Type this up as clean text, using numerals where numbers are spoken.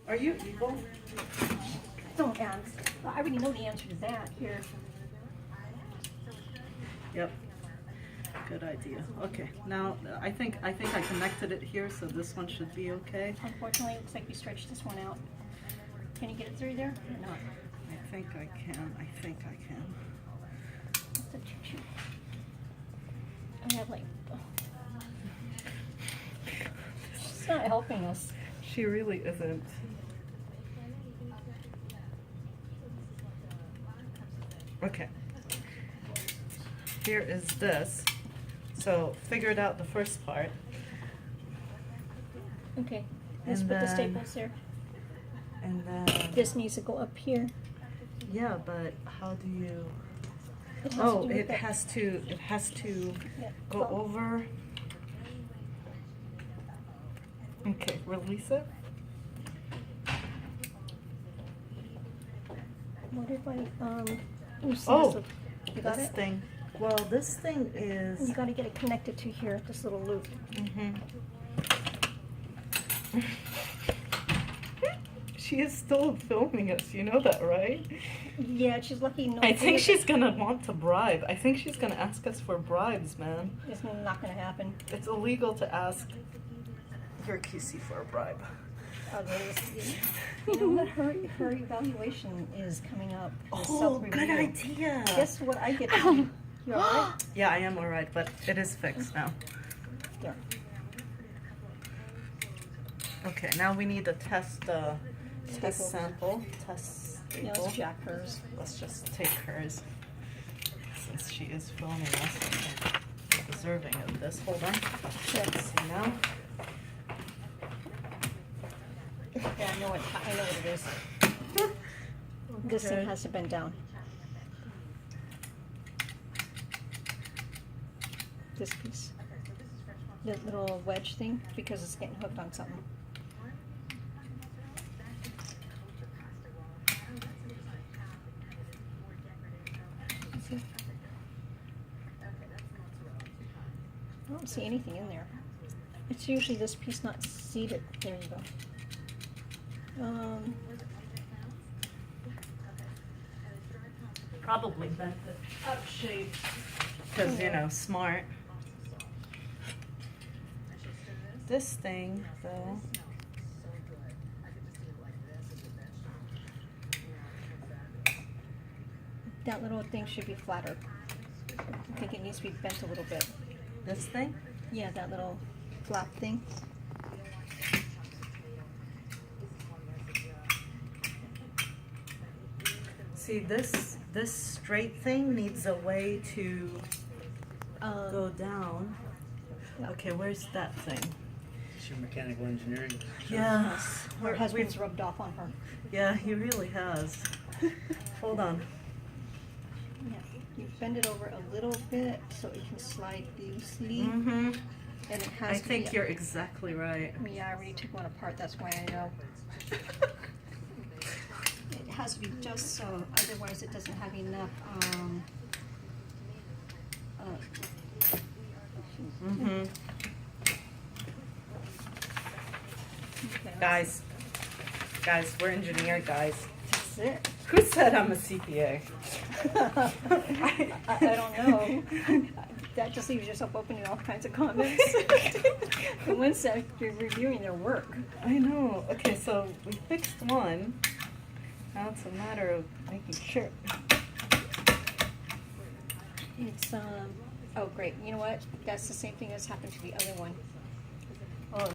Are you evil? Don't ask. I already know the answer to that. Here. Yep. Good idea. Okay, now I think I connected it here, so this one should be okay. Unfortunately, it looks like we stretched this one out. Can you get it through there or not? I think I can. I think I can. What's the tissue? I have like. Oh. She's not helping us. She really isn't. Okay. Here is this. So figured out the first part. Okay. Let's And put the then- staples there. And then This needs to go up here. yeah, but how do you It has to oh do with it that. has to Yeah, go over. Okay, release it. What if I you see Oh, this? You got this it? thing. Well, this thing is. You got to get it connected to here, this little loop. Mm-hmm. She is still filming us, you know that, right? Yeah, she's lucky. No, I think she's gonna want to bribe. I think she's gonna ask us for bribes, man. It's not going to happen. It's illegal to ask your QC for a bribe. You know what? Her evaluation is coming up. The Oh, good self-review. idea. Guess what I get to do? You alright? Yeah, I am alright, but it is fixed now. There. Okay, now we need to test the test Staples. sample. Test Yeah, staple. let's jack hers. Let's just take hers. Since she is filming us, I think we're deserving of this. Hold on. Let's see now. Yeah, I know what it is. This thing Okay. has to bend down. This piece. The little wedge thing, because it's getting hooked on something. See? I don't see anything in there. It's usually this piece not seated. There you go. Probably bent it up shape. Because, you know, smart. This thing, though. That little thing should be flatter. I think it needs to be bent a little bit. This thing? Yeah, that little flap thing. See, this straight thing needs a way to go down. Okay, where's that thing? It's your mechanical engineering. Yes. Her husband's rubbed off on her. Yeah, he really has. Hold on. Yeah, you bend it over a little bit so it can slide loosely. Mm-hmm. And it has I to think be, you're exactly right. Yeah, I already took one apart, that's why I know. It has to be just so, otherwise it doesn't have enough, Mm-hmm. okay, Guys, we're engineered, guys. that's it. Who said I'm a CPA? I don't know. That just leaves yourself open to all kinds of comments. And once that you're reviewing their work. I know. Okay, so we fixed one. Now it's a matter of making sure. It's oh great. You know what? That's the same thing that's happened to the other one.